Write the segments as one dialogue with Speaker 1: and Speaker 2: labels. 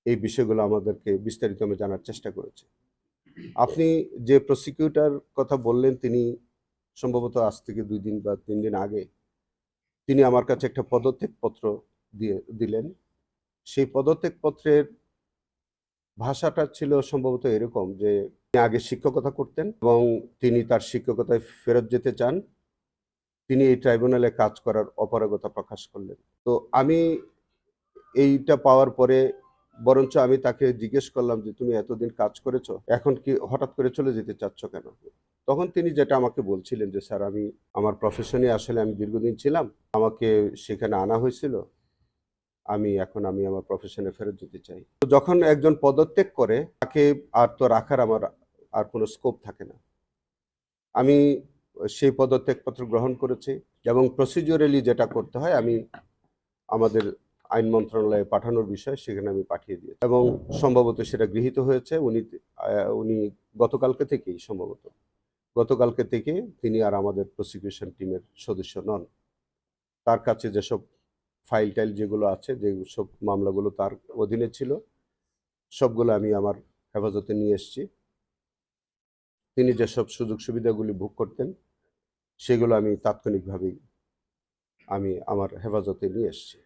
Speaker 1: এই বিষয়গুলো আমাদেরকে বিস্তারিত আমি জানার চেষ্টা করেছি। আপনি যে প্রসিকিউটর কথা বললেন, তিনি সম্ভবত আজ থেকে 2 দিন বা 3 দিন আগে তিনি আমার কাছে একটা পদত্যাগপত্র দিলেন। সেই পদত্যাগপত্রের ভাষাটা ছিল সম্ভবত এরকম যে, তিনি আগে শিক্ষকতা করতেন এবং তিনি তার শিক্ষকতায় ফেরত যেতে চান। তিনি এই ট্রাইব্যুনালে কাজ করার অপারগতা প্রকাশ করলেন। তো আমি এইটা পাওয়ার পরে বরঞ্চ আমি তাকে জিজ্ঞেস করলাম যে, "তুমি এতদিন কাজ করেছো, এখন কি হঠাৎ করে চলে যেতে চাচ্ছ কেন?" তখন তিনি যেটা আমাকে বলছিলেন যে, "স্যার, আমি আমার প্রফেশনে আসলে আমি দীর্ঘদিন ছিলাম। আমাকে সেখানে আনা হয়েছিল। আমি আমার প্রফেশনে ফেরত যেতে চাই।" তো যখন একজন পদত্যাগ করে, তাকে আর তো রাখার আমার আর কোনো স্কোপ থাকে না। আমি সেই পদত্যাগপত্র গ্রহণ করেছি এবং প্রসিডিউরালি যেটা করতে হয় আমি আমাদের আইন মন্ত্রণালয়ে পাঠানোর বিষয় সেখানে আমি পাঠিয়ে দিয়েছি এবং সম্ভবত সেটা গৃহীত হয়েছে। উনি গতকালকে থেকে তিনি আর আমাদের প্রসিকিউশন টিমের সদস্য নন। তার কাছে যেসব ফাইল-টাইল যেগুলো আছে, যেসব মামলাগুলো তার অধীনে ছিল, সবগুলো আমি আমার হেফাজতে নিয়ে এসেছি। তিনি যেসব সুযোগ সুবিধাগুলি ভোগ করতেন, সেগুলো আমি তাৎক্ষণিকভাবেই আমার হেফাজতে নিয়ে এসেছি।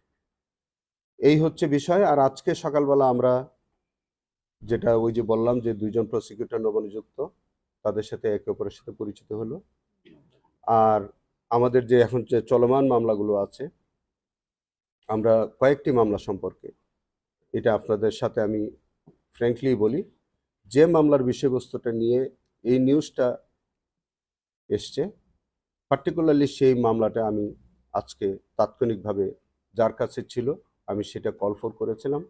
Speaker 1: এই হচ্ছে বিষয়। আর আজকে সকালবেলা আমরা যেটা ওই যে বললাম যে 2 জন প্রসিকিউটর নবনিযুক্ত, তাদের সাথে একে অপরের সাথে পরিচিত হলো। আর আমাদের যে এখন যে চলমান মামলাগুলো আছে, আমরা কয়েকটি মামলা সম্পর্কে এটা আপনাদের সাথে আমি ফ্র্যাঙ্কলি বলি, যে মামলার বিষয়বস্তুটা নিয়ে এই নিউজটা এসছে, পার্টিকুলারলি সেই মামলাটা আমি আজকে তাৎক্ষণিকভাবে যার কাছে ছিল আমি সেটা কল ফর করেছিলাম।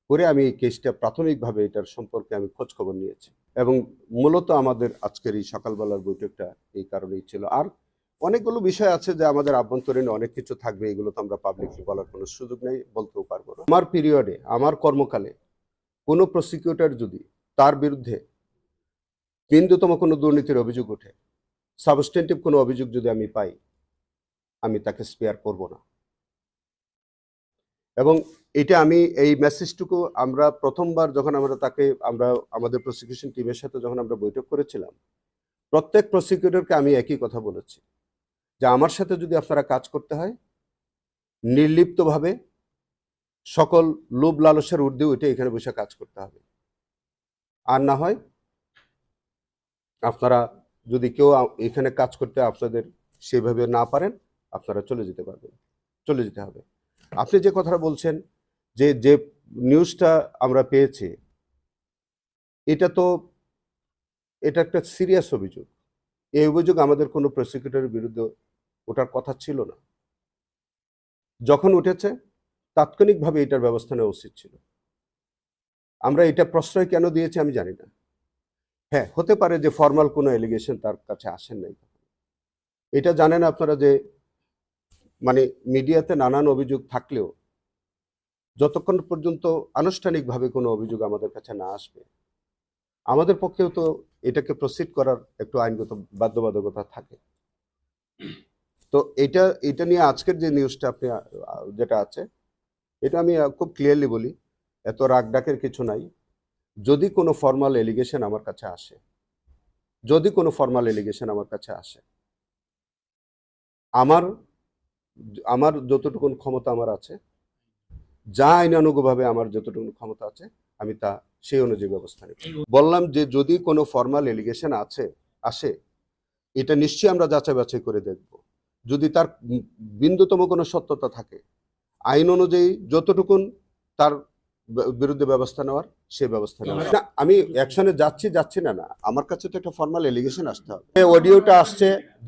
Speaker 1: করে আমি এই কেসটা প্রাথমিকভাবে এটার সম্পর্কে আমি খোঁজখবর নিয়েছি এবং মূলত আমাদের আজকের এই সকালবেলার বৈঠকটা এই কারণেই ছিল। আর অনেকগুলো বিষয় আছে যে আমাদের আভ্যন্তরীণ অনেক কিছু থাকবে, এগুলো তো আমরা পাবলিকলি বলার কোনো সুযোগ নেই, বলতেও পারবো না। আমার পিরিয়ডে, আমার কর্মকালে কোনো প্রসিকিউটর যদি তার বিরুদ্ধে বিন্দুতম কোনো দুর্নীতির অভিযোগ ওঠে, সাবস্টেন্টিভ কোনো অভিযোগ যদি আমি পাই, আমি তাকে স্পেয়ার করব না। এবং এটা আমি এই মেসেজটুকু আমরা প্রথমবার যখন আমরা আমাদের প্রসিকিউশন টিমের সাথে যখন আমরা বৈঠক করেছিলাম, প্রত্যেক প্রসিকিউটরকে আমি একই কথা বলেছি যে, আমার সাথে যদি আপনারা কাজ করতে হয়, নির্লিপ্তভাবে সকল লোভ লালসার ঊর্ধ্বে উঠে এখানে বসে কাজ করতে হবে। আর না হয় আপনারা যদি কেউ এখানে কাজ করতে আপনাদের সেভাবে না পারেন, আপনারা চলে যেতে হবে। আপনি যে কথাটা বলছেন যে নিউজটা আমরা পেয়েছি, এটা একটা সিরিয়াস অভিযোগ। এই অভিযোগ আমাদের কোনো প্রসিকিউটরের বিরুদ্ধে ওঠার কথা ছিল না। যখন উঠেছে তাৎক্ষণিকভাবে এটার ব্যবস্থা নেওয়া উচিত ছিল। আমরা এটা প্রশ্রয় কেন দিয়েছি আমি জানি না। হ্যাঁ, হতে পারে যে ফর্মাল কোনো এলিগেশন তার কাছে আসেন নাই। এটা জানেন আপনারা যে মানে মিডিয়াতে নানান অভিযোগ থাকলেও যতক্ষণ পর্যন্ত আনুষ্ঠানিকভাবে কোনো অভিযোগ আমাদের কাছে না আসবে, আমাদের পক্ষেও তো এটাকে প্রসিড করার একটু আইনগত বাধ্যবাধকতা থাকে। তো এটা নিয়ে আজকের যে নিউজটা আপনি যেটা আছে, এটা আমি খুব ক্লিয়ারলি বলি, এত রাগ ডাকের কিছু নাই। যদি কোনো ফর্মাল এলিগেশন আমার কাছে আসে, আমার যতটুকুন ক্ষমতা আমার আছে, যা আইনানুগভাবে আমার যতটুকু ক্ষমতা আছে, আমি তা সেই অনুযায়ী ব্যবস্থা নেব। বললাম যে যদি কোনো ফর্মাল এলিগেশন আসে, এটা নিশ্চয়ই আমরা যাচাই বাছাই করে দেখব। যদি তার বিন্দুতম কোনো সত্যতা থাকে, আইন অনুযায়ী যতটুকুন তার বিরুদ্ধে ব্যবস্থা নেওয়ার সে ব্যবস্থা নেওয়া। না, আমি অ্যাকশনে যাচ্ছি না। আমার কাছে তো একটা ফর্মাল এলিগেশন আসতে হবে।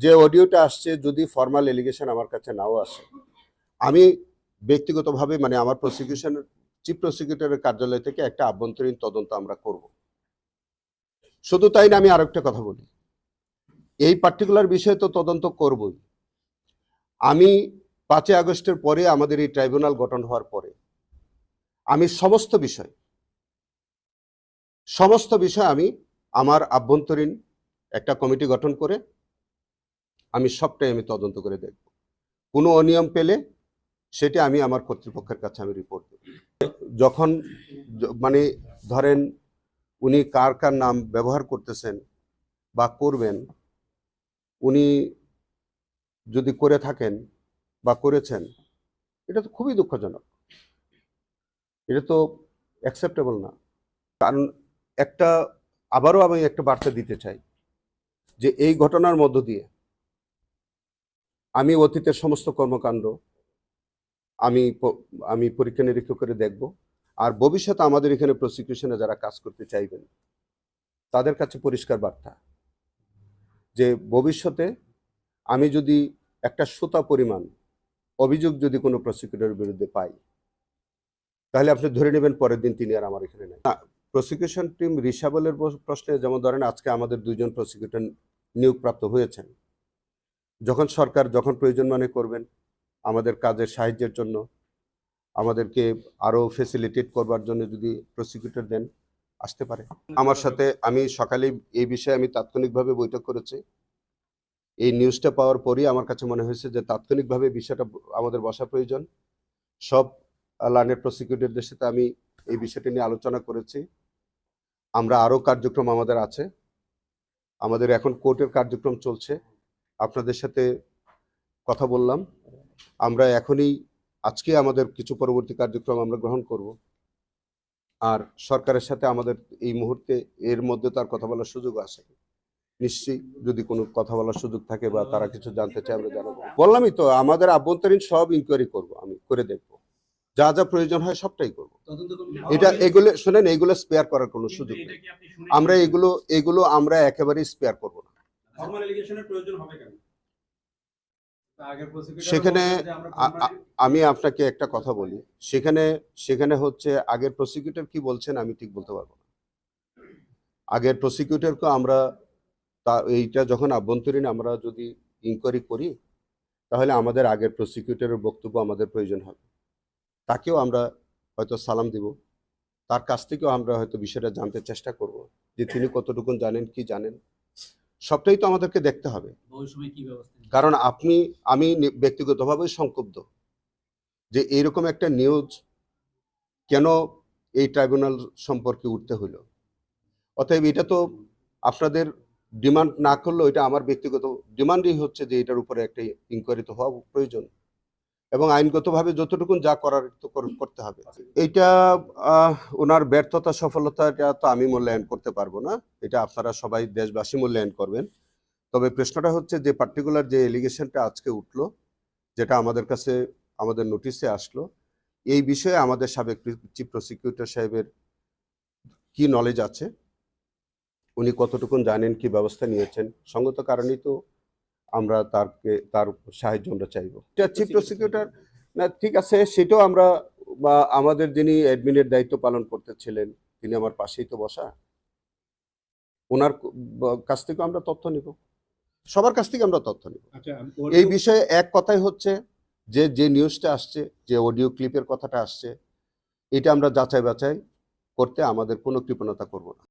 Speaker 1: যে অডিওটা আসছে যদি ফর্মাল এলিগেশন আমার কাছে নাও আসে, আমি ব্যক্তিগতভাবে মানে আমার চিফ প্রসিকিউটরের কার্যালয় থেকে একটা আভ্যন্তরীণ তদন্ত আমরা করব। শুধু তাই না, আমি আরেকটা কথা বলি, এই পার্টিকুলার বিষয়ে তো তদন্ত করবই। আমি 5 আগস্টের পরে আমাদের এই ট্রাইব্যুনাল গঠন হওয়ার পরে আমি সমস্ত বিষয় আমি আমার আভ্যন্তরীণ একটা কমিটি গঠন করে আমি সবটাই তদন্ত করে দেখব। কোনো অনিয়ম পেলে সেটি আমি আমার কর্তৃপক্ষের কাছে আমি রিপোর্ট দেব। যখন মানে ধরেন উনি কার কার নাম ব্যবহার করতেছেন বা করবেন, উনি যদি করে থাকেন বা করেছেন, এটা তো খুবই দুঃখজনক। এটা তো অ্যাকসেপ্টেবল না। কারণ একটা আবারও আমি একটা বার্তা দিতে চাই যে এই ঘটনার মধ্য দিয়ে আমি অতীতের সমস্ত কর্মকাণ্ড আমি আমি পরীক্ষা নিরীক্ষা করে দেখব। আর ভবিষ্যতে আমাদের এখানে প্রসিকিউশনে যারা কাজ করতে চাইবেন তাদের কাছে পরিষ্কার বার্তা যে ভবিষ্যতে আমি যদি একটা সুতা পরিমাণ অভিযোগ যদি কোনো প্রসিকিউটরের বিরুদ্ধে পাই, তাহলে আপনি ধরে নেবেন পরের দিন তিনি আর আমার এখানে নেই। প্রসিকিউশন টিম রিসাবলের প্রশ্নে যেমন ধরেন আজকে আমাদের 2 জন প্রসিকিউটর নিয়োগপ্রাপ্ত হয়েছেন। যখন সরকার যখন প্রয়োজন মনে করবেন আমাদের কাজের সাহায্যের জন্য, আমাদেরকে আরও ফেসিলিটেট করবার জন্য যদি প্রসিকিউটর দেন, আসতে পারে। আমার সাথে আমি সকালেই এই বিষয়ে আমি তাৎক্ষণিকভাবে বৈঠক করেছি। এই নিউজটা পাওয়ার পরই আমার কাছে মনে হয়েছে যে তাৎক্ষণিকভাবে বিষয়টা আমাদের বসা প্রয়োজন। সব লাইনের প্রসিকিউটরদের সাথে আমি এই বিষয়টি নিয়ে আলোচনা করেছি। আমরা আরও কার্যক্রম আমাদের আছে। আমাদের এখন কোর্টের কার্যক্রম চলছে। আপনাদের সাথে কথা বললাম। আমরা এখনই আজকে আমাদের কিছু পরবর্তী কার্যক্রম আমরা গ্রহণ করব। আর সরকারের সাথে আমাদের এই মুহূর্তে এর মধ্যে তো আর কথা বলার সুযোগ আসে। নিশ্চয়ই যদি কোনো কথা বলার সুযোগ থাকে বা তারা কিছু জানতে চায় আমরা জানাবো। বললামই তো আমাদের আভ্যন্তরীণ সব ইনকোয়ারি করব, আমি করে দেখব। যা যা প্রয়োজন হয় সবটাই করব। এটা এগুলো শোনেন, এগুলো স্পেয়ার করার কোনো সুযোগ নেই। আমরা এগুলো আমরা একেবারেই স্পেয়ার করব না।
Speaker 2: ফরমাল এলিগেশনের প্রয়োজন হবে কেন?
Speaker 1: সেখানে আমি আপনাকে একটা কথা বলি, সেখানে হচ্ছে আগের প্রসিকিউটর কি বলছেন আমি ঠিক বলতে পারবো না। আগের প্রসিকিউটরকে আমরা এইটা যখন আভ্যন্তরীণ আমরা যদি ইনকোয়ারি করি, তাহলে আমাদের আগের প্রসিকিউটরের বক্তব্য আমাদের প্রয়োজন হবে। তাকেও আমরা হয়তো সালাম দিব, তার কাছ থেকেও আমরা হয়তো বিষয়টা জানতে চেষ্টা করব যে তিনি কতটুকু জানেন, কি জানেন, সবটাই তো আমাদেরকে দেখতে হবে। কারণ আমি ব্যক্তিগতভাবে সংক্ষুব্ধ যে এইরকম একটা নিউজ কেন এই ট্রাইব্যুনাল সম্পর্কে উঠতে হইল। অতএব এটা তো আপনাদের ডিমান্ড না করলেও এটা আমার ব্যক্তিগত ডিমান্ডই হচ্ছে যে এটার উপরে একটা ইনকোয়ারি তো হওয়া প্রয়োজন এবং আইনগতভাবে যতটুকুন যা করার তো করতে হবে। এইটা ওনার ব্যর্থতা সফলতা এটা তো আমি মূল্যায়ন করতে পারবো না, এটা আপনারা সবাই দেশবাসী মূল্যায়ন করবেন। তবে প্রশ্নটা হচ্ছে যে পার্টিকুলার যে এলিগেশনটা আজকে উঠলো, যেটা আমাদের কাছে আমাদের নোটিশে আসলো, এই বিষয়ে আমাদের সাবেক চিফ প্রসিকিউটর সাহেবের কি নলেজ আছে, উনি কতটুকুন জানেন, কি ব্যবস্থা নিয়েছেন, সঙ্গত কারণেই তো আমরা তার সাহায্য আমরা চাইব। চিফ প্রসিকিউটর না ঠিক আছে, সেটাও আমরা বা আমাদের যিনি অ্যাডমিনের দায়িত্ব পালন করতেছিলেন তিনি আমার পাশেই তো বসা, ওনার কাছ থেকে আমরা তথ্য নিব, সবার কাছ থেকে আমরা তথ্য নিব। এই বিষয়ে এক কথাই হচ্ছে যে নিউজটা আসছে, যে অডিও ক্লিপের কথাটা আসছে, এটা আমরা যাচাই বাছাই করতে আমাদের কোনো কৃপণতা করব না।